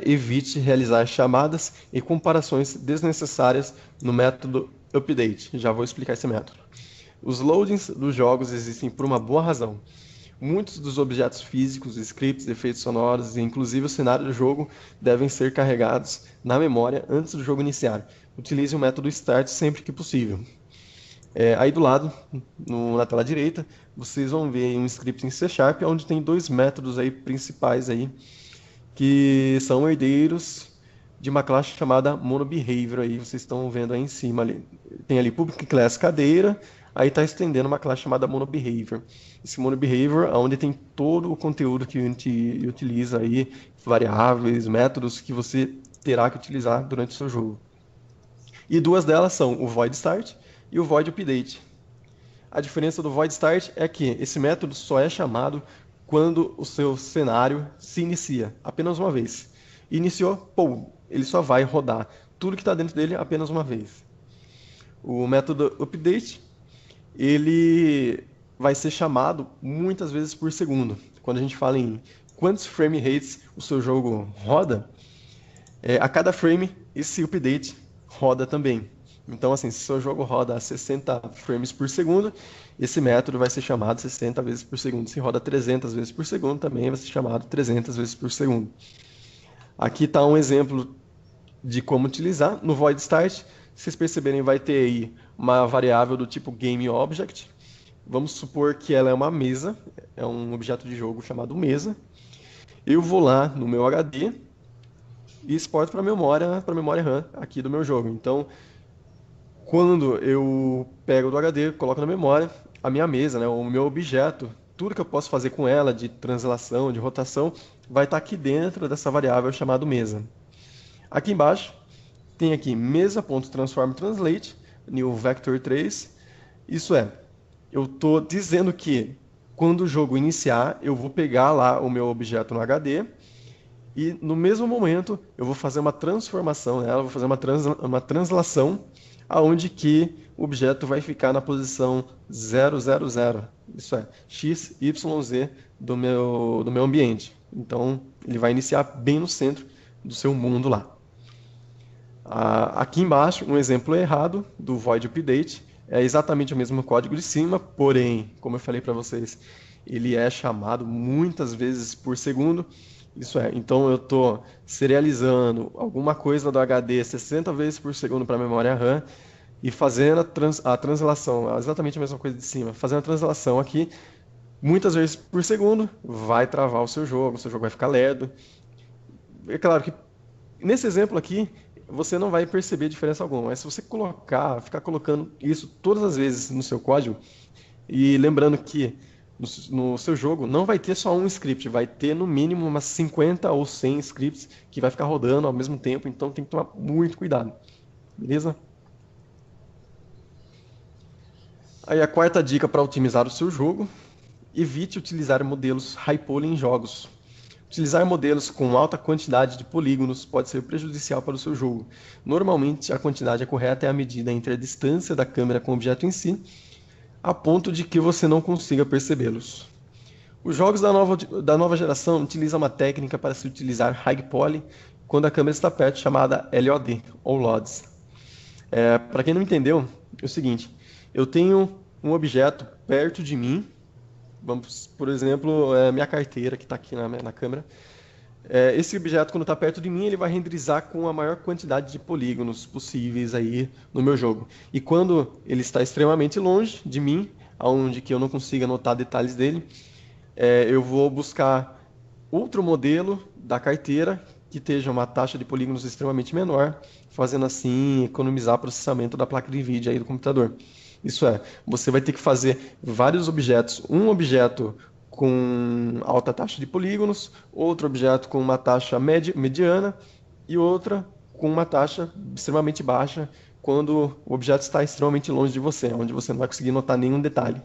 Evite realizar chamadas e comparações desnecessárias no método update. Já vou explicar esse método. Os loadings dos jogos existem por uma boa razão. Muitos dos objetos físicos, scripts, efeitos sonoros e inclusive o cenário do jogo devem ser carregados na memória antes do jogo iniciar. Utilize o método Start sempre que possível. Aí do lado, na tela direita, vocês vão ver um script em C#, onde tem dois métodos aí principais aí, que são herdeiros de uma classe chamada MonoBehavior. Aí vocês estão vendo aí em cima ali. Tem ali Public Class cadeira, aí está estendendo uma classe chamada MonoBehavior. Esse MonoBehavior é onde tem todo o conteúdo que a gente utiliza aí, variáveis, métodos que você terá que utilizar durante o seu jogo. E duas delas são o Void Start e o Void Update. A diferença do Void Start é que esse método só é chamado quando o seu cenário se inicia, apenas uma vez. Iniciou, pô, ele só vai rodar tudo que está dentro dele apenas uma vez. O método Update, ele vai ser chamado muitas vezes por segundo. Quando a gente fala em quantos frame rates o seu jogo roda, a cada frame esse update roda também. Então, assim, se o seu jogo roda a 60 frames por segundo, esse método vai ser chamado 60 vezes por segundo. Se roda 300 vezes por segundo, também vai ser chamado 300 vezes por segundo. Aqui está um exemplo de como utilizar. No Void Start, se vocês perceberem, vai ter aí uma variável do tipo GameObject. Vamos supor que ela é uma mesa, é um objeto de jogo chamado mesa. Eu vou lá no meu HD e exporto para a memória RAM aqui do meu jogo. Então, quando eu pego do HD, coloco na memória, a minha mesa, né, o meu objeto, tudo que eu posso fazer com ela, de translação, de rotação, vai estar aqui dentro dessa variável chamada mesa. Aqui embaixo, tem aqui mesa.transformTranslate, new vector 3. Isso é, eu estou dizendo que quando o jogo iniciar, eu vou pegar lá o meu objeto no HD e no mesmo momento eu vou fazer uma transformação nela, vou fazer uma translação aonde que o objeto vai ficar na posição 000, isso é, x, y, z do meu ambiente. Então, ele vai iniciar bem no centro do seu mundo lá. Aqui embaixo, um exemplo errado do Void Update, é exatamente o mesmo código de cima, porém, como eu falei para vocês, ele é chamado muitas vezes por segundo. Isso é, então eu estou serializando alguma coisa do HD 60 vezes por segundo para a memória RAM e fazendo a translação, exatamente a mesma coisa de cima, fazendo a translação aqui muitas vezes por segundo, vai travar o seu jogo vai ficar lerdo. É claro que nesse exemplo aqui você não vai perceber diferença alguma, mas se você ficar colocando isso todas as vezes no seu código, e lembrando que no seu jogo não vai ter só um script, vai ter no mínimo umas 50 ou 100 scripts que vai ficar rodando ao mesmo tempo, então tem que tomar muito cuidado, beleza? Aí a quarta dica para otimizar o seu jogo, evite utilizar modelos high poly em jogos. Utilizar modelos com alta quantidade de polígonos pode ser prejudicial para o seu jogo. Normalmente, a quantidade correta é a medida entre a distância da câmera com o objeto em si, a ponto de que você não consiga percebê-los. Os jogos da nova geração utilizam uma técnica para se utilizar high poly quando a câmera está perto, chamada LOD, ou LODs. Para quem não entendeu, é o seguinte, eu tenho um objeto perto de mim, vamos, por exemplo, minha carteira que está aqui na câmera. Esse objeto, quando está perto de mim, ele vai renderizar com a maior quantidade de polígonos possíveis aí no meu jogo. E quando ele está extremamente longe de mim, onde que eu não consiga notar detalhes dele, eu vou buscar outro modelo da carteira que esteja uma taxa de polígonos extremamente menor, fazendo assim economizar processamento da placa de vídeo aí do computador. Isso é, você vai ter que fazer vários objetos, um objeto com alta taxa de polígonos, outro objeto com uma taxa mediana e outra com uma taxa extremamente baixa quando o objeto está extremamente longe de você, onde você não vai conseguir notar nenhum detalhe.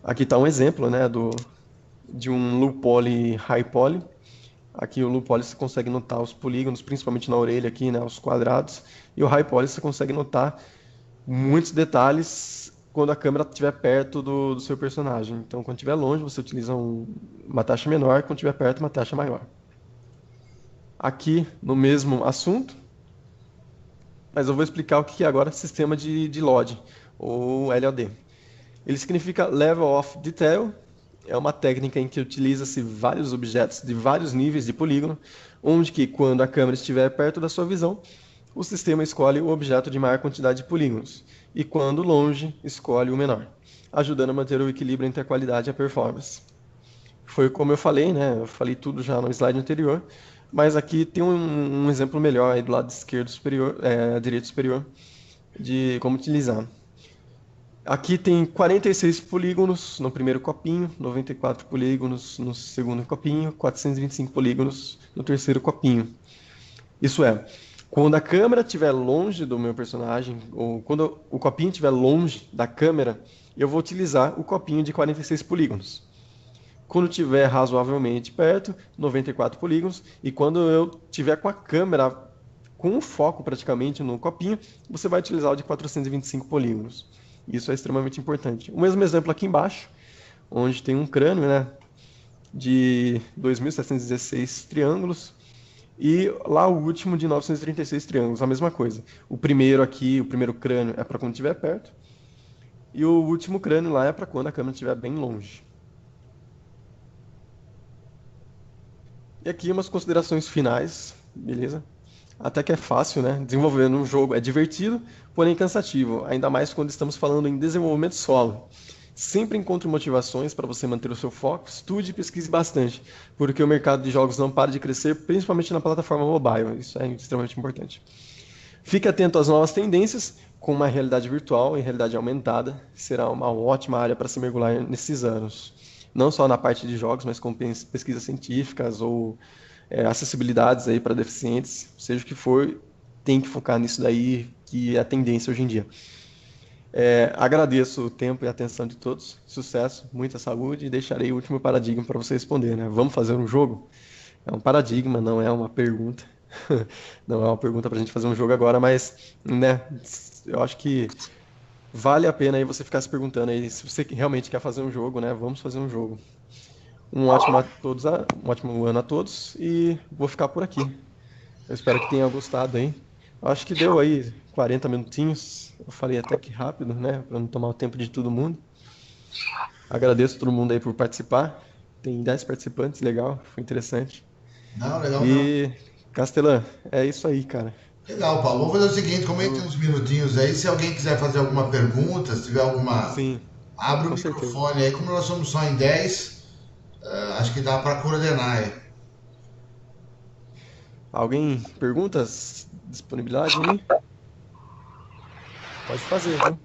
Aqui está um exemplo, né, de um low poly, high poly. Aqui o low poly você consegue notar os polígonos, principalmente na orelha aqui, né, os quadrados, e o high poly você consegue notar muitos detalhes quando a câmera estiver perto do seu personagem. Então, quando estiver longe, você utiliza uma taxa menor, quando estiver perto, uma taxa maior. Aqui, no mesmo assunto, mas eu vou explicar o que é agora sistema de LOD. ou LOD. Ele significa Level of Detail. É uma técnica em que utiliza-se vários objetos de vários níveis de polígono, onde que, quando a câmera estiver perto da sua visão, o sistema escolhe o objeto de maior quantidade de polígonos, e quando longe, escolhe o menor, ajudando a manter o equilíbrio entre a qualidade e a performance. Foi como eu falei, né? Eu falei tudo já no slide anterior, mas aqui tem um exemplo melhor aí do lado esquerdo superior, direito superior, de como utilizar. Aqui tem 46 polígonos no primeiro copinho, 94 polígonos no segundo copinho, 425 polígonos no terceiro copinho. Isso é, quando a câmera estiver longe do meu personagem, ou quando o copinho estiver longe da câmera, eu vou utilizar o copinho de 46 polígonos. Quando estiver razoavelmente perto, 94 polígonos, e quando eu estiver com a câmera com o foco praticamente no copinho, você vai utilizar o de 425 polígonos. Isso é extremamente importante. O mesmo exemplo aqui embaixo, onde tem um crânio, né, de 2.716 triângulos, e lá o último de 936 triângulos, a mesma coisa. O primeiro aqui, o primeiro crânio é para quando estiver perto, e o último crânio lá é para quando a câmera estiver bem longe. E aqui umas considerações finais, beleza? Até que é fácil, né? Desenvolver um jogo é divertido, porém cansativo, ainda mais quando estamos falando em desenvolvimento solo. Sempre encontre motivações para você manter o seu foco, estude e pesquise bastante, porque o mercado de jogos não para de crescer, principalmente na plataforma mobile. Isso é extremamente importante. Fique atento às novas tendências, com uma realidade virtual e realidade aumentada. Será uma ótima área para se mergulhar nesses anos. Não só na parte de jogos, mas com pesquisas científicas ou acessibilidades aí para deficientes, seja o que for, tem que focar nisso daí, que é a tendência hoje em dia. Agradeço o tempo e a atenção de todos, sucesso, muita saúde, e deixarei o último paradigma para você responder, né? Vamos fazer um jogo? É um paradigma, não é uma pergunta. Não é uma pergunta para a gente fazer um jogo agora, mas, né, eu acho que vale a pena aí você ficar se perguntando aí, se você realmente quer fazer um jogo, né? Vamos fazer um jogo. Um ótimo ano a todos, e vou ficar por aqui. Eu espero que tenha gostado aí. Acho que deu aí 40 minutinhos. Eu falei até que rápido, né? Para não tomar o tempo de todo mundo. Agradeço a todo mundo aí por participar. Tem 10 participantes, legal, foi interessante. Não, legal, E, Castelã, é isso aí, cara. Legal, Paulo. Vamos fazer o seguinte, como tem uns minutinhos aí, se alguém quiser fazer alguma pergunta, se tiver alguma... Sim, Abre o com certeza. microfone aí, como nós somos só em 10, acho que dá para coordenar aí. Alguém perguntas? Disponibilidade aí? Pode fazer, viu?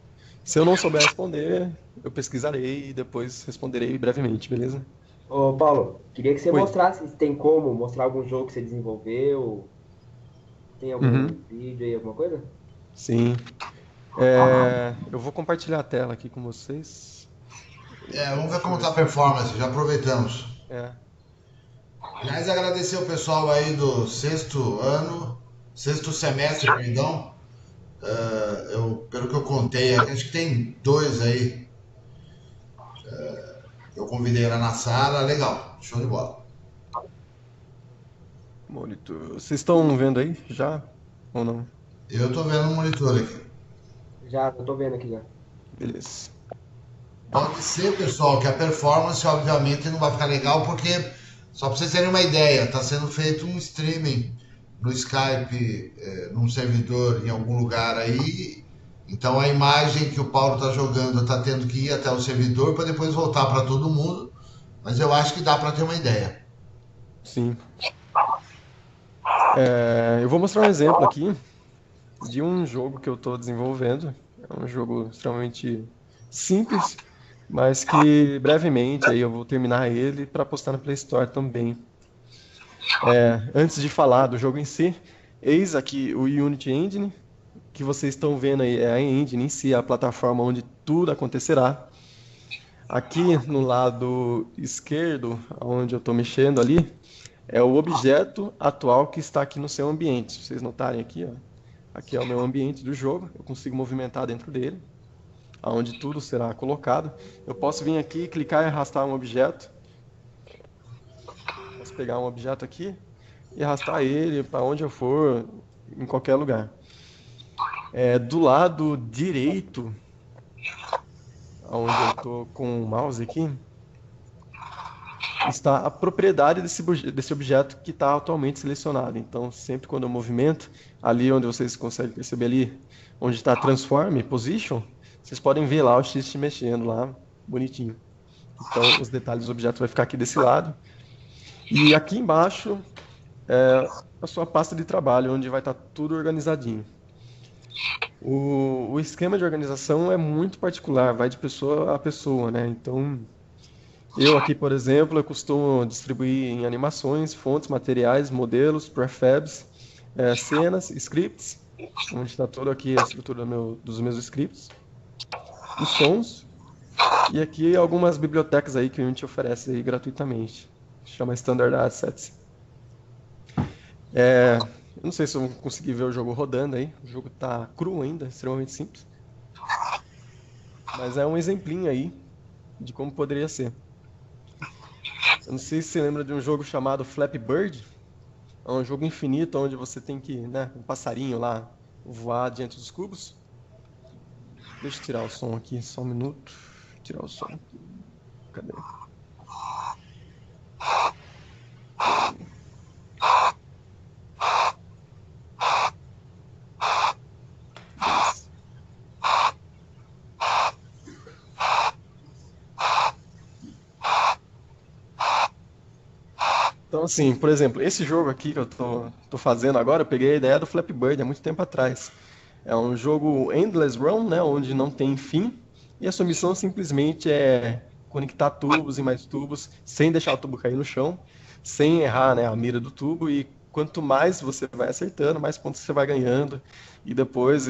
Se eu não souber responder, eu pesquisarei e depois responderei brevemente, beleza? Ô, Paulo, queria que você Oi. mostrasse, se tem como mostrar algum jogo que você desenvolveu, tem algum Uhum. vídeo aí, alguma coisa? Sim. Eu vou compartilhar a tela aqui com vocês. Vamos ver Deixa eu como ver está a se... performance, já aproveitamos. É, Aliás, agradecer o pessoal aí do sexto semestre, perdão. Pelo que eu contei, acho que tem 2 aí. Eu convidei lá na sala, legal, show de bola. monitor. Vocês estão vendo aí já ou não? Eu tô vendo no monitor aqui. Já, eu tô vendo aqui já. Beleza. Pode ser, pessoal, que a performance obviamente não vai ficar legal, porque, só para vocês terem uma ideia, está sendo feito um streaming no Skype, num servidor em algum lugar aí. Então a imagem que o Paulo está jogando está tendo que ir até o servidor para depois voltar para todo mundo. Mas eu acho que dá para ter uma ideia. Sim. Eu vou mostrar um exemplo aqui de um jogo que eu estou desenvolvendo. É um jogo extremamente simples, mas que brevemente aí eu vou terminar ele para postar na Play Store também. Antes de falar do jogo em si, eis aqui o Unity Engine, que vocês estão vendo aí, é a engine em si, a plataforma onde tudo acontecerá. Aqui no lado esquerdo, onde eu estou mexendo ali, é o objeto atual que está aqui no seu ambiente. Se vocês notarem aqui, ó, aqui é o meu ambiente do jogo, eu consigo movimentar dentro dele, onde tudo será colocado. Eu posso vir aqui, clicar e arrastar um objeto. Posso pegar um objeto aqui e arrastar ele para onde eu for, em qualquer lugar. Do lado direito onde eu estou com o mouse aqui, está a propriedade desse objeto que está atualmente selecionado. Então, sempre quando eu movimento, ali onde vocês conseguem perceber ali, onde está Transform, Position, vocês podem ver lá o Shift mexendo lá, bonitinho. Então, os detalhes do objeto vai ficar aqui desse lado. E aqui embaixo é a sua pasta de trabalho, onde vai estar tudo organizadinho. O esquema de organização é muito particular, vai de pessoa a pessoa, né? Então, eu aqui, por exemplo, eu costumo distribuir em animações, fontes, materiais, modelos, prefabs, cenas, scripts, onde está toda aqui a estrutura dos meus scripts, os sons, e aqui algumas bibliotecas aí que a gente oferece aí gratuitamente, chama Standard Assets. Eu não sei se eu vou conseguir ver o jogo rodando aí, o jogo está cru ainda, extremamente simples, mas é um exemplinho aí de como poderia ser. Eu não sei se você lembra de um jogo chamado Flappy Bird. É um jogo infinito onde você tem que, né, um passarinho lá, voar diante dos cubos. Deixa eu tirar o som aqui, só um minuto. Tirar o som. Cadê? Então, assim, por exemplo, esse jogo aqui que eu tô fazendo agora, eu peguei a ideia do Flappy Bird há muito tempo atrás. É um jogo Endless Run, né, onde não tem fim, e a sua missão simplesmente é conectar tubos e mais tubos, sem deixar o tubo cair no chão, sem errar, né, a mira do tubo, e quanto mais você vai acertando, mais pontos você vai ganhando, e depois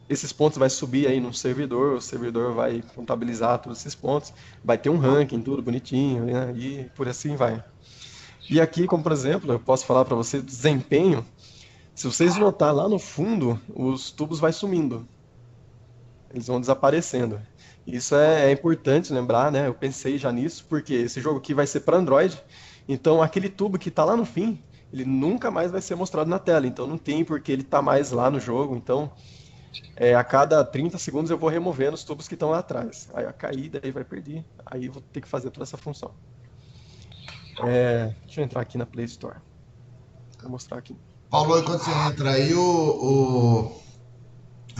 esses pontos vai subir aí no servidor, o servidor vai contabilizar todos esses pontos, vai ter um ranking, tudo bonitinho, né, e por assim vai. E aqui, como por exemplo, eu posso falar para você do desempenho. Se vocês notar lá no fundo, os tubos vai sumindo. Eles vão desaparecendo. Isso é importante lembrar, né? Eu pensei já nisso, porque esse jogo aqui vai ser para Android. Então, aquele tubo que está lá no fim, ele nunca mais vai ser mostrado na tela. Então, não tem porque ele está mais lá no jogo. Então, a cada 30 segundos eu vou removendo os tubos que estão lá atrás. Aí a caída aí vai perder. Aí eu vou ter que fazer toda essa função. Deixa eu entrar aqui na Play Store. Vou mostrar aqui. Paulo, enquanto você entra aí, eu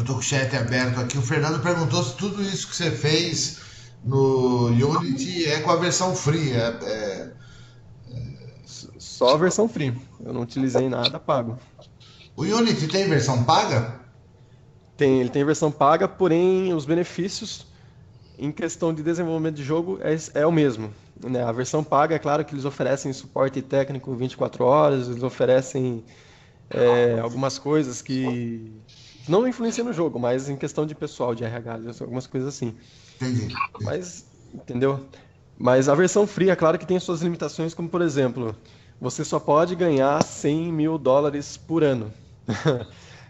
tô com o chat aberto aqui. O Fernando perguntou se tudo isso que você fez no Unity é com a versão free. Só a versão free. Eu não utilizei nada pago. O Unity tem versão paga? Ele tem versão paga, porém os benefícios em questão de desenvolvimento de jogo é o mesmo. Né? A versão paga, é claro que eles oferecem suporte técnico 24 horas, eles oferecem algumas coisas que não influenciam no jogo, mas em questão de pessoal, de RH, algumas coisas assim. Entendi. Mas, entendeu? Mas a versão free, é claro que tem suas limitações, como por exemplo, você só pode ganhar $100 mil por ano.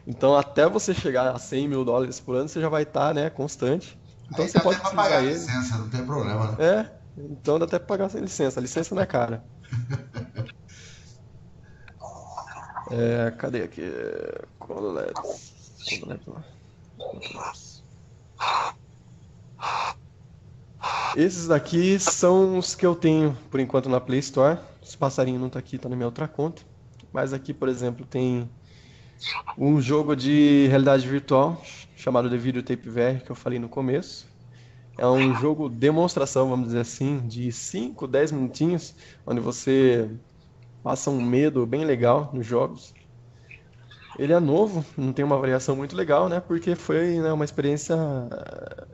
Então, até você chegar a $100 mil por ano, você já vai estar, né, constante. Então, Aí você dá pode até pra utilizar pagar a ele. licença, não tem problema, né? Então dá até pra pagar sem licença. A licença não é cara. Cadê aqui? Esses daqui são os que eu tenho por enquanto na Play Store. Esse passarinho não tá aqui, tá na minha outra conta. Mas aqui, por exemplo, tem um jogo de realidade virtual chamado The Videotape VR, que eu falei no começo. É um jogo demonstração, vamos dizer assim, de 5, 10 minutinhos, onde você passa um medo bem legal nos jogos. Ele é novo, não tem uma variação muito legal, né? Porque foi, né, uma experiência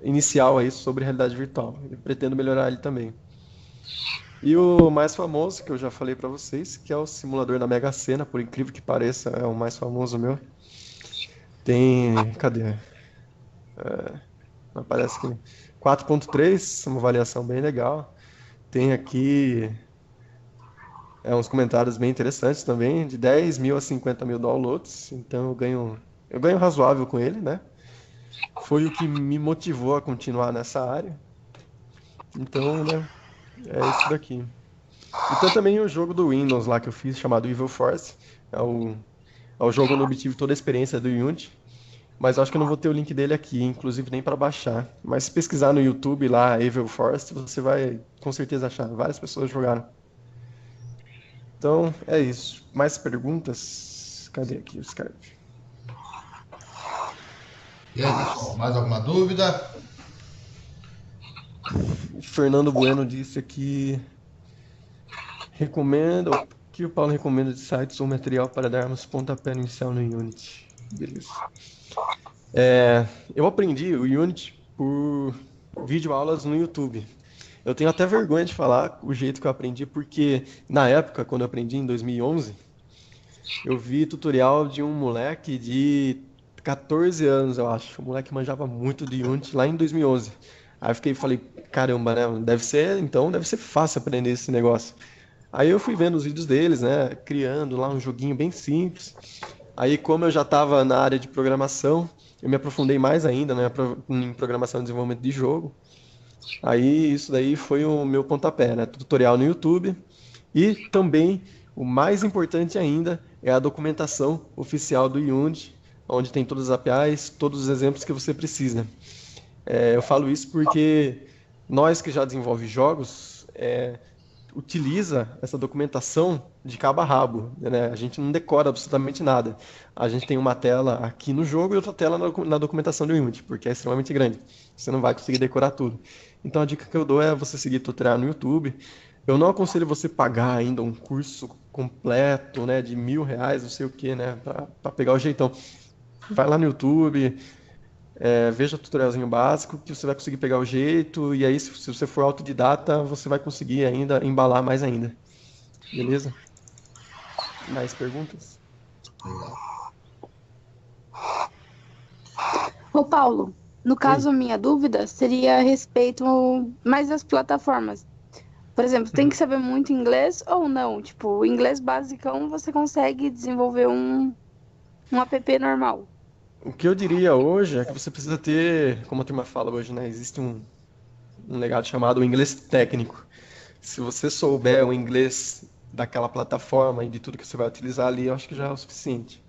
inicial aí sobre realidade virtual. Eu pretendo melhorar ele também. E o mais famoso, que eu já falei pra vocês, que é o simulador da Mega Sena, por incrível que pareça, é o mais famoso meu. Cadê? Aparece aqui. 4.3, uma avaliação bem legal. Tem aqui uns comentários bem interessantes também, de 10 mil a 50 mil downloads. Então eu ganho razoável com ele, né? Foi o que me motivou a continuar nessa área. Então, né, é isso daqui. Então também o jogo do Windows lá que eu fiz, chamado Evil Force. É o jogo onde eu obtive toda a experiência do Unity. mas eu acho que eu não vou ter o link dele aqui, inclusive nem para baixar. Mas se pesquisar no YouTube lá, Evil Forest, você vai com certeza achar. Várias pessoas jogaram. Então, é isso. Mais perguntas? Cadê aqui o Skype? E aí, pessoal, mais alguma dúvida? O Fernando Bueno disse aqui, o que o Paulo recomenda de sites ou material para darmos pontapé inicial no Unity. Beleza. Eu aprendi o Unity por videoaulas no YouTube. Eu tenho até vergonha de falar o jeito que eu aprendi, porque na época, quando eu aprendi em 2011, eu vi tutorial de um moleque de 14 anos, eu acho. O moleque manjava muito de Unity lá em 2011. Aí eu falei, caramba, né? Deve ser fácil aprender esse negócio. Aí eu fui vendo os vídeos deles, né? Criando lá um joguinho bem simples. Aí, como eu já estava na área de programação, eu me aprofundei mais ainda, né, em programação e desenvolvimento de jogo. Aí, isso daí foi o meu pontapé, né? Tutorial no YouTube. E também, o mais importante ainda, é a documentação oficial do Unity, onde tem todas as APIs, todos os exemplos que você precisa. Eu falo isso porque nós que já desenvolvemos jogos, utiliza essa documentação de cabo a rabo, né? A gente não decora absolutamente nada. A gente tem uma tela aqui no jogo e outra tela na documentação do Unity, porque é extremamente grande. Você não vai conseguir decorar tudo. Então a dica que eu dou é você seguir tutorial no YouTube. Eu não aconselho você pagar ainda um curso completo, né, de R$ 1.000, não sei o que, né, para pegar o jeitão. Vai lá no YouTube, veja o tutorialzinho básico, que você vai conseguir pegar o jeito, e aí se você for autodidata, você vai conseguir ainda embalar mais ainda. Beleza? Mais perguntas? Ô Paulo, no caso, a minha dúvida seria a respeito mais das plataformas. Por exemplo, tem que saber muito inglês ou não? Tipo, o inglês basicão você consegue desenvolver um app normal. O que eu diria hoje é que você precisa ter, como a turma fala hoje, né? Existe um legado chamado inglês técnico. Se você souber o inglês daquela plataforma e de tudo que você vai utilizar ali, eu acho que já é o suficiente.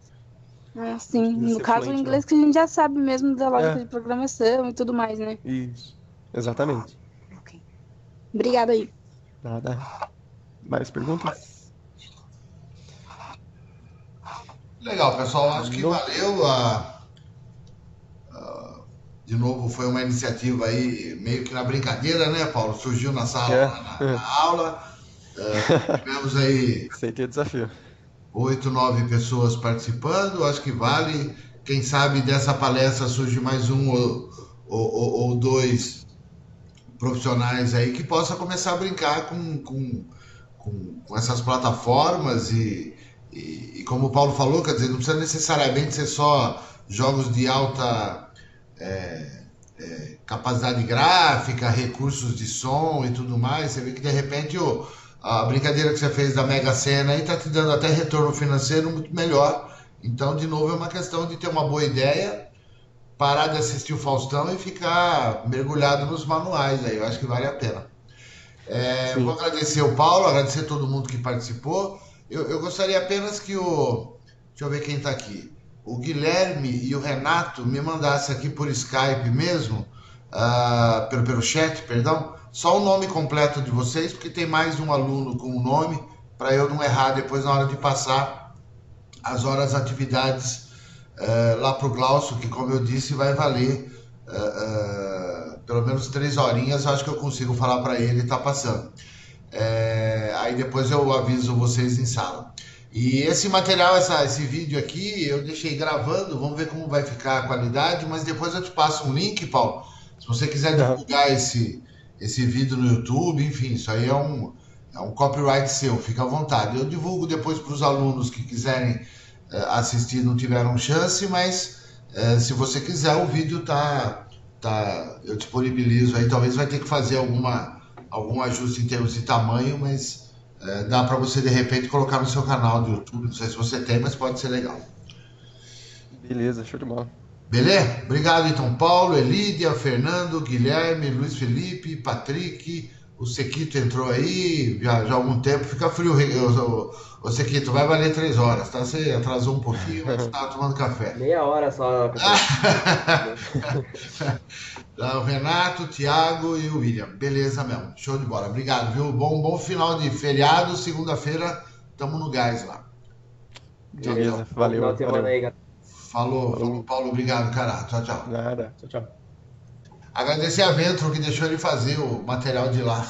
Sim, Precisa no ser caso, o fluente, inglês que a gente já sabe mesmo da lógica É. de programação e tudo mais, né? Isso, exatamente. Ok. Obrigada aí. Nada. Mais perguntas? Legal, pessoal. Acho que Não. valeu. De novo, foi uma iniciativa aí meio que na brincadeira, né, Paulo? Surgiu na sala, na aula. Tivemos aí Aceitei o desafio. 8, 9 pessoas participando. Acho que vale. Quem sabe dessa palestra surge mais um ou dois profissionais aí que possa começar a brincar com essas plataformas e como o Paulo falou, quer dizer, não precisa necessariamente ser só jogos de alta capacidade gráfica, recursos de som e tudo mais. Você vê que de repente a brincadeira que você fez da Mega Sena aí está te dando até retorno financeiro muito melhor. Então, de novo, é uma questão de ter uma boa ideia, parar de assistir o Faustão e ficar mergulhado nos manuais aí. Eu acho que vale a pena. Vou agradecer o Paulo, agradecer a todo mundo que participou. Eu gostaria apenas que deixa eu ver quem está aqui. O Guilherme e o Renato me mandassem aqui por Skype mesmo, pelo chat, perdão, só o nome completo de vocês, porque tem mais de um aluno com o nome, para eu não errar depois na hora de passar as atividades lá para o Glaucio, que, como eu disse, vai valer pelo menos 3 horinhas. Eu acho que eu consigo falar para ele e está passando. Aí depois eu aviso vocês em sala. E esse material, esse vídeo aqui, eu deixei gravando, vamos ver como vai ficar a qualidade, mas depois eu te passo um link, Paulo, se você quiser divulgar esse vídeo no YouTube, enfim, isso aí é um copyright seu, fica à vontade. Eu divulgo depois para os alunos que quiserem assistir, não tiveram chance, mas se você quiser, o vídeo eu disponibilizo aí, talvez vai ter que fazer algum ajuste em termos de tamanho, mas dá para você de repente colocar no seu canal do YouTube, não sei se você tem, mas pode ser legal. Beleza, show de bola. Beleza? Obrigado então, Paulo, Elídia, Fernando, Guilherme, Luiz Felipe, Patrick, o Sequito entrou aí já há algum tempo. Fica frio, Ô, Sequito, vai valer 3 horas, tá? Você atrasou um pouquinho, mas tava tomando café. Meia hora só. O Renato, o Thiago e o William. Beleza mesmo. Show de bola. Obrigado, viu? Bom final de feriado. Segunda-feira, tamo no gás lá. Beleza, Bom final de semana aí, galera. Falou, Paulo. Obrigado, cara. Tchau, tchau. Nada. Tchau, tchau. Agradecer a Ventro que deixou ele fazer o material de lá.